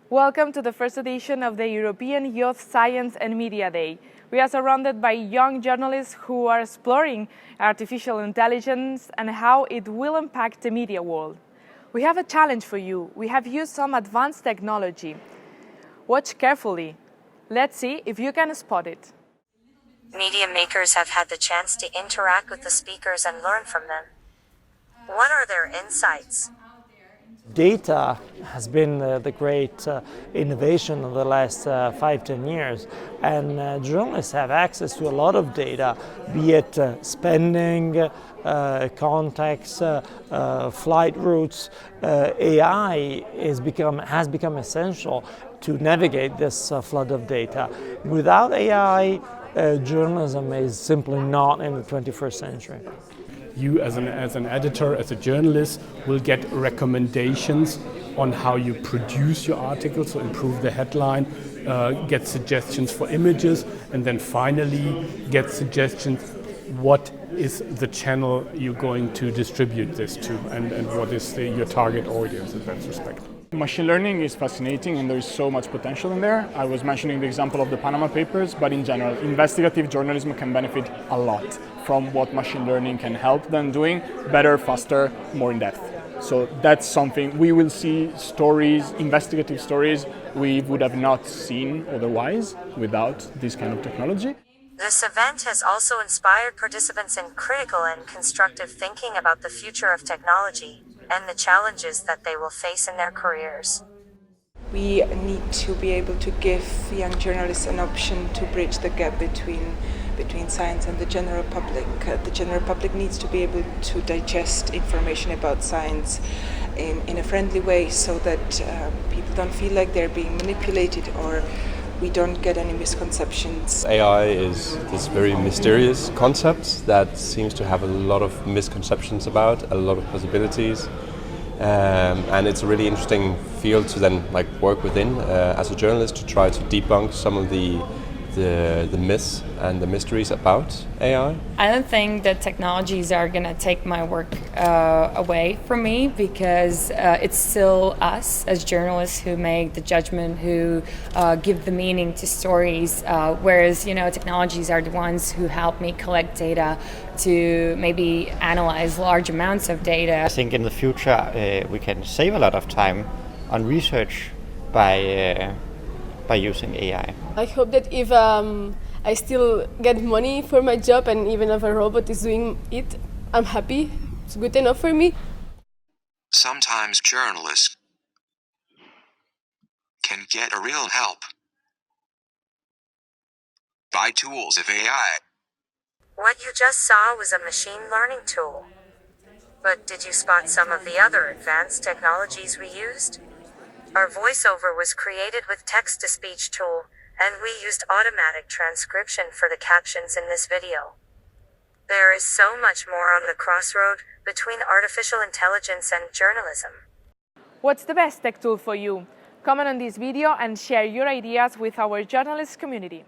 Welcome to the first edition of the European Youth Science and Media Day. We are surrounded by young journalists who are exploring artificial intelligence and how it will impact the media world. We have a challenge for you. We have used some advanced technology. Watch carefully. Let's see if you can spot it. Media makers have had the chance to interact with the speakers and learn from them. What are their insights? Data has been the great innovation of the last 5-10 years, and journalists have access to a lot of data, be it spending, contacts, flight routes. AI has become essential to navigate this flood of data. Without AI, journalism is simply not in the 21st century. You as an editor, as a journalist, will get recommendations on how you produce your article, so improve the headline, get suggestions for images, and then finally get suggestions what is the channel you're going to distribute this to, and what is your target audience in that respect. Machine learning is fascinating and there is so much potential in there. I was mentioning the example of the Panama Papers, but in general, investigative journalism can benefit a lot from what machine learning can help them doing better, faster, more in depth. So that's something we will see stories, investigative stories we would have not seen otherwise without this kind of technology. This event has also inspired participants in critical and constructive thinking about the future of technology and the challenges that they will face in their careers. We need to be able to give young journalists an option to bridge the gap between science and the general public. The general public needs to be able to digest information about science in a friendly way so that people don't feel like they're being manipulated or we don't get any misconceptions. AI is this very mysterious concept that seems to have a lot of misconceptions about, a lot of possibilities. And it's a really interesting field to then work within as a journalist to try to debunk some of the myths and the mysteries about AI. I don't think that technologies are going to take my work away from me because it's still us as journalists who make the judgment, who give the meaning to stories, whereas technologies are the ones who help me collect data to maybe analyze large amounts of data. I think in the future we can save a lot of time on research by using AI. I hope that if I still get money for my job and even if a robot is doing it, I'm happy. It's good enough for me. Sometimes journalists can get a real help by tools of AI. What you just saw was a machine learning tool. But did you spot some of the other advanced technologies we used? Our voiceover was created with text-to-speech tool, and we used automatic transcription for the captions in this video. There is so much more on the crossroad between artificial intelligence and journalism. What's the best tech tool for you? Comment on this video and share your ideas with our journalist community.